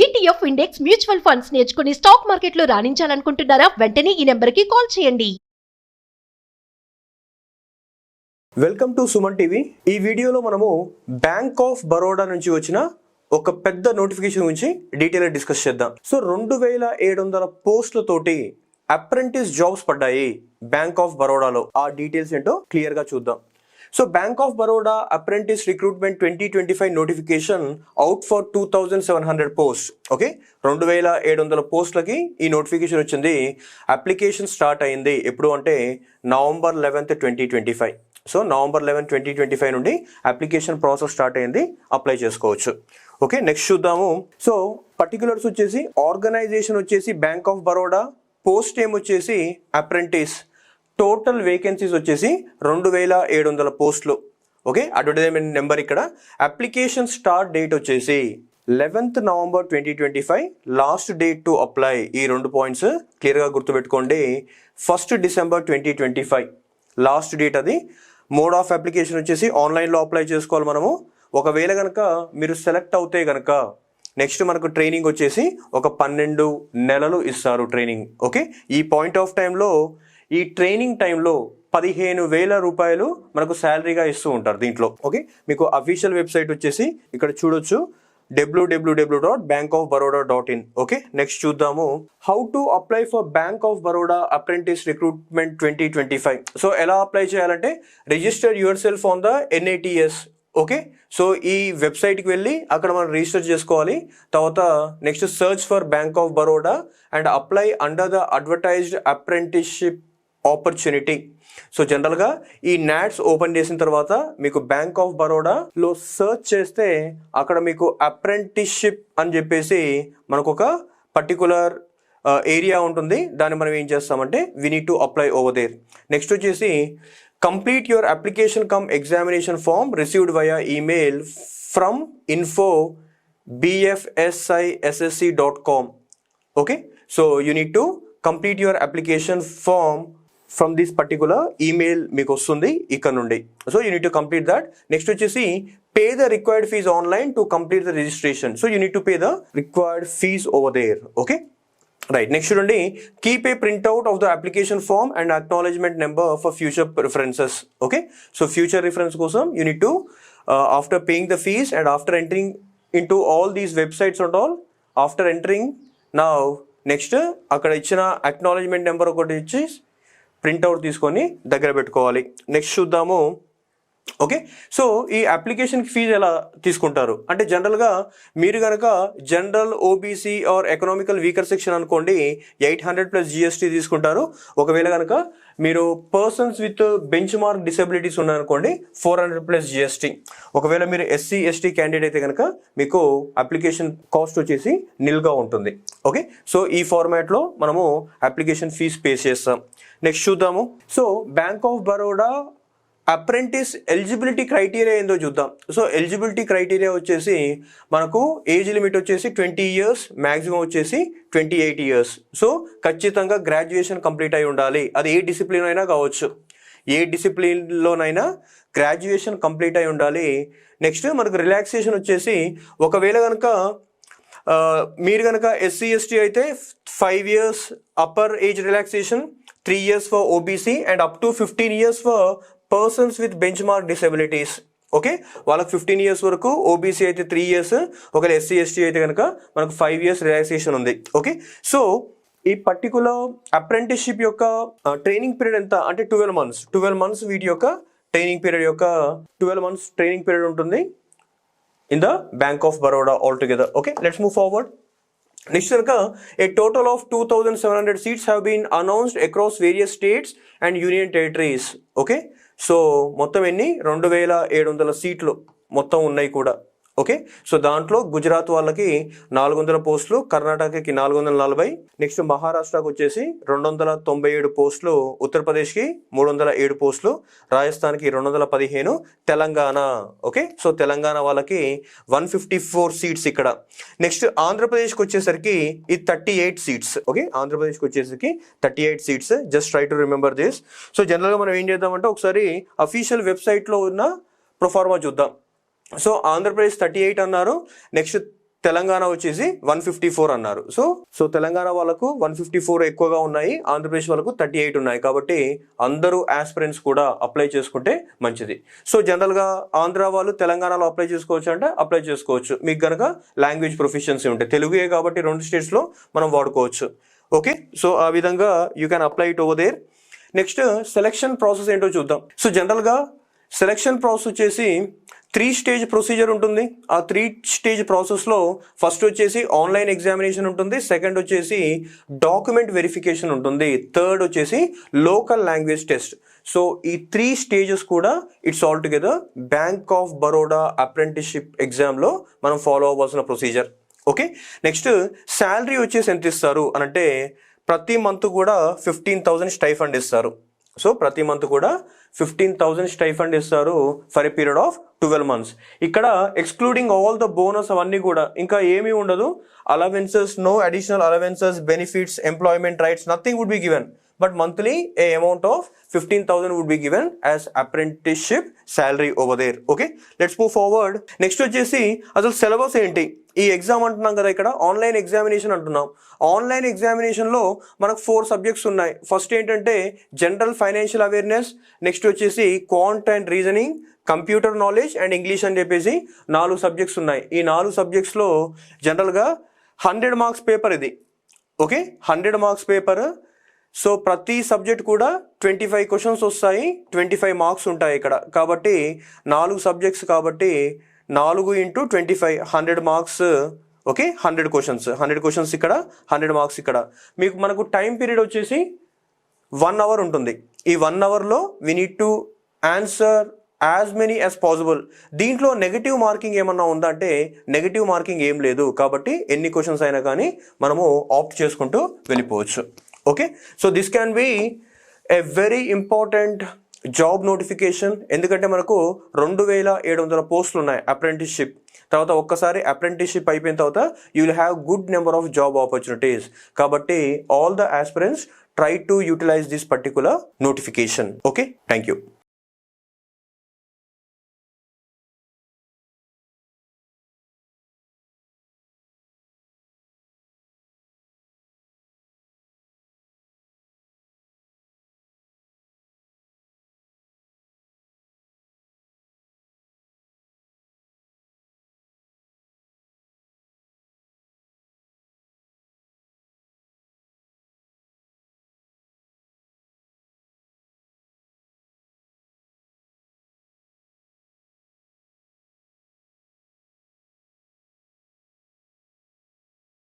ETF index mutual funds నేర్చుకుని stock మార్కెట్లో రాణించాలనుకుంటున్నారా? వెంటనే ఈ నెంబర్కి కాల్ చేయండి. Welcome to Suman TV. ఈ వీడియోలో మనము బ్యాంక్ ఆఫ్ బరోడా నుంచి వచ్చిన ఒక పెద్ద నోటిఫికేషన్ గురించి డీటెయిల్గా డిస్కస్ చేద్దాం. సో 2700 పోస్టులతోటి అప్రెంటిస్ జాబ్స్ పడ్డాయి బ్యాంక్ ఆఫ్ బరోడాలో. ఆ డీటెయిల్స్ ఏంటో క్లియర్గా చూద్దాం. So bank of Baroda apprentice recruitment 2025 notification out for 2700 post. Okay, 2700 పోస్టులకి ఈ నోటిఫికేషన్ వచ్చింది. అప్లికేషన్ స్టార్ట్ అయింది ఎప్పుడు అంటే November 11th, 2025. సో November 11, 2025 నుండి అప్లికేషన్ ప్రాసెస్ స్టార్ట్ అయింది. అప్లై చేసుకోవచ్చు. ఓకే, నెక్స్ట్ చూద్దాము. సో పర్టికులర్స్ వచ్చేసి ఆర్గనైజేషన్ వచ్చేసి బ్యాంక్ ఆఫ్ బరోడా, పోస్ట్ ఏం వచ్చేసి అప్రెంటిస్, టోటల్ వేకెన్సీస్ వచ్చేసి 2700 పోస్టులు. ఓకే, అడ్వర్టైజ్మెంట్ నెంబర్ ఇక్కడ. అప్లికేషన్ స్టార్ట్ డేట్ వచ్చేసి 11th November 2025, last date to apply. ఈ 2 పాయింట్స్ క్లియర్గా గుర్తుపెట్టుకోండి. 1st December 2025 last date. అది మోడ్ ఆఫ్ అప్లికేషన్ వచ్చేసి ఆన్లైన్లో అప్లై చేసుకోవాలి మనము. ఒకవేళ కనుక మీరు సెలెక్ట్ అవుతే కనుక నెక్స్ట్ మనకు ట్రైనింగ్ వచ్చేసి ఒక 12 నెలలు ఇస్తారు ట్రైనింగ్. ఓకే, ఈ పాయింట్ ఆఫ్ టైంలో, ఈ ట్రైనింగ్ టైంలో 15,000 రూపాయలు మనకు శాలరీగా ఇస్తూ ఉంటారు దీంట్లో. ఓకే, మీకు అఫీషియల్ వెబ్సైట్ వచ్చేసి ఇక్కడ చూడొచ్చు, www.bankofbaroda.in. ఓకే, నెక్స్ట్ చూద్దాము. How to apply for bank of Baroda apprentice recruitment 2025. So ఎలా అప్లై చేయాలంటే register your self on the NATS. Okay, so ఈ వెబ్సైట్కి వెళ్ళి అక్కడ మనం రిజిస్టర్ చేసుకోవాలి. తర్వాత next search for bank of Baroda and apply under the advertised apprenticeship opportunity. So జనరల్గా ఈ నాట్స్ ఓపెన్ చేసిన తర్వాత మీకు బ్యాంక్ ఆఫ్ బరోడాలో సర్చ్ చేస్తే అక్కడ మీకు అప్రెంటిస్షిప్ అని చెప్పేసి మనకు ఒక పర్టికులర్ ఏరియా ఉంటుంది. దాన్ని మనం ఏం చేస్తామంటే we need to apply over there. Next వచ్చేసి complete your application cum examination form received via email from info@bfsissc.com. Okay, so you need to complete your application form from this particular email మీకు వస్తుంది ఇక్కడ నుండి. So you need to complete that. Next వచ్చేసి pay the required fees online to complete the registration. So you need to pay the required fees over there. Okay, right. Next చూడండి, keep a printout of the application form and acknowledgement number for future references. Okay, so future reference కోసం you need to after paying the fees and after entering into all these websites and all, after entering now next అక్కడ ఇచ్చిన acknowledgement number ఒకటి ఇచ్చి printout తీసుకొని దగ్గర పెట్టుకోవాలి. Next చూద్దాము. Okay, so ఈ అప్లికేషన్కి ఫీజు ఎలా తీసుకుంటారు అంటే జనరల్గా మీరు కనుక general, OBC or economical weaker section అనుకోండి 800 + GST తీసుకుంటారు. ఒకవేళ కనుక మీరు persons with bench mark disabilities ఉన్నారనుకోండి 400 + GST. ఒకవేళ మీరు SC ST క్యాండిడేట్ అయితే కనుక మీకు అప్లికేషన్ కాస్ట్ వచ్చేసి నిల్గా ఉంటుంది. ఓకే, సో ఈ ఫార్మాట్లో మనము అప్లికేషన్ ఫీజ్ పే చేస్తాం. నెక్స్ట్ చూద్దాము. So bank of Baroda apprentice eligibility criteria ఏందో చూద్దాం. సో ఎలిజిబిలిటీ క్రైటీరియా వచ్చేసి మనకు ఏజ్ లిమిట్ వచ్చేసి 20 years, మ్యాక్సిమం వచ్చేసి 28 years. సో ఖచ్చితంగా గ్రాడ్యుయేషన్ కంప్లీట్ అయి ఉండాలి. అది ఏ డిసిప్లిన్ అయినా కావచ్చు, ఏ డిసిప్లిన్లోనైనా గ్రాడ్యుయేషన్ కంప్లీట్ అయి ఉండాలి. నెక్స్ట్ మనకు రిలాక్సేషన్ వచ్చేసి ఒకవేళ కనుక మీరు కనుక SC ST అయితే 5 years upper age relaxation, 3 years for OBC and up to 15 years for persons with bench mark disabilities. Okay, వాళ్ళకి 15 years వరకు, OBC అయితే 3 years, ఒకవేళ SC ST అయితే కనుక మనకు 5 years రిలాక్సేషన్ ఉంది. ఓకే, సో ఈ పర్టికులర్ అప్రెంటిస్షిప్ యొక్క ట్రైనింగ్ పీరియడ్ ఎంత అంటే 12 months. 12 months వీటి యొక్క training period 12 months training period ఉంటుంది in the bank of Baroda altogether. Okay, let's move forward. Next కనుక a total of 2700 seats have been announced across various states and union territories. Okay, so మొత్తం ఎన్ని 2700 సీట్లు మొత్తం ఉన్నాయి కూడా. Okay, so దాంట్లో గుజరాత్ వాళ్ళకి 400 పోస్టులు, కర్ణాటకకి 440, నెక్స్ట్ మహారాష్ట్రకు వచ్చేసి 297 పోస్టులు, ఉత్తరప్రదేశ్కి 307 పోస్టులు, రాజస్థాన్కి 215, తెలంగాణ. ఓకే, సో తెలంగాణ వాళ్ళకి 154 సీట్స్ ఇక్కడ. నెక్స్ట్ ఆంధ్రప్రదేశ్కి వచ్చేసరికి ఇది 38 సీట్స్. ఓకే, ఆంధ్రప్రదేశ్కి వచ్చేసరికి 38 seats. Just try to remember this. So జనరల్గా మనం ఏం చేద్దామంటే ఒకసారి అఫీషియల్ వెబ్సైట్లో ఉన్న ప్రొఫార్మా చూద్దాం. సో ఆంధ్రప్రదేశ్ 38 అన్నారు. నెక్స్ట్ తెలంగాణ వచ్చేసి 154 అన్నారు. సో తెలంగాణ వాళ్ళకు 154 ఎక్కువగా ఉన్నాయి, ఆంధ్రప్రదేశ్ వాళ్ళకు 38 ఉన్నాయి. కాబట్టి అందరూ ఆస్పిరెంట్స్ కూడా అప్లై చేసుకుంటే మంచిది. సో జనరల్గా ఆంధ్ర వాళ్ళు తెలంగాణలో అప్లై చేసుకోవచ్చు అంటే అప్లై చేసుకోవచ్చు, మీకు కనుక లాంగ్వేజ్ ప్రొఫిషియన్సీ ఉంటే. తెలుగే కాబట్టి 2 స్టేట్స్లో మనం వాడుకోవచ్చు. ఓకే, సో ఆ విధంగా you can apply it over there. Next selection process ఏంటో చూద్దాం. సో జనరల్గా సెలెక్షన్ ప్రాసెస్ వచ్చేసి 3 స్టేజ్ ప్రొసీజర్ ఉంటుంది. ఆ 3 స్టేజ్ ప్రాసెస్లో ఫస్ట్ వచ్చేసి ఆన్లైన్ ఎగ్జామినేషన్ ఉంటుంది, సెకండ్ వచ్చేసి డాక్యుమెంట్ వెరిఫికేషన్ ఉంటుంది, థర్డ్ వచ్చేసి లోకల్ లాంగ్వేజ్ టెస్ట్. సో ఈ 3 స్టేజెస్ కూడా it's all together bank of Baroda apprenticeship ఎగ్జామ్లో మనం ఫాలో అవ్వాల్సిన ప్రొసీజర్. ఓకే, నెక్స్ట్ శాలరీ వచ్చేసి ఎంత ఇస్తారు అనంటే ప్రతి మంత్ కూడా 15,000 స్టైఫండ్ ఇస్తారు. సో ప్రతి మంత్ కూడా 15,000 స్టైఫండ్ ఇస్తారు for a period of 12 months. ఇక్కడ ఎక్స్క్లూడింగ్ ఆల్ ద బోనస్ అవన్నీ కూడా ఇంకా ఏమీ ఉండదు. Allowances, no additional allowances, benefits, employment rights, nothing would be given. But monthly a amount of 15,000 would be given as apprenticeship salary over there. Okay, let's move forward. Next వచ్చేసి అసలు syllabus ఏంటి? ఈ exam అంటున్నాం కదా, ఇక్కడ online examination అంటున్నాం. Online ఎగ్జామినేషన్లో మనకు 4 సబ్జెక్ట్స్ ఉన్నాయి. ఫస్ట్ ఏంటంటే జనరల్ ఫైనాన్షియల్ అవేర్నెస్, నెక్స్ట్ వచ్చేసి quant and reasoning, computer knowledge and English అని చెప్పేసి 4 సబ్జెక్ట్స్ ఉన్నాయి. ఈ 4 సబ్జెక్ట్స్లో జనరల్గా 100 మార్క్స్ పేపర్ ఇది. Okay, 100 marks paper. సో ప్రతి సబ్జెక్ట్ కూడా 25 క్వశ్చన్స్ వస్తాయి, 25 మార్క్స్ ఉంటాయి ఇక్కడ. కాబట్టి 4 సబ్జెక్ట్స్ కాబట్టి 4 × 25 100 మార్క్స్. ఓకే, 100 క్వశ్చన్స్ ఇక్కడ, 100 మార్క్స్ ఇక్కడ. మనకు టైం పీరియడ్ వచ్చేసి 1 hour ఉంటుంది. ఈ 1 hourలో we need to answer as many as possible. దీంట్లో నెగిటివ్ మార్కింగ్ ఏమన్నా ఉందా అంటే నెగిటివ్ మార్కింగ్ ఏం లేదు. కాబట్టి ఎన్ని క్వశ్చన్స్ అయినా కానీ మనము ఆప్ట్ చేసుకుంటూ వెళ్ళిపోవచ్చు. Okay, so this can be a very important job notification. ఎందుకంటే మనకు 2,700 పోస్టులు ఉన్నాయి అప్రెంటిస్షిప్. తర్వాత ఒక్కసారి అప్రెంటిస్షిప్ అయిపోయిన తర్వాత you will have good number of job opportunities. కాబట్టి all the aspirants try to utilize this particular notification. Okay, thank you.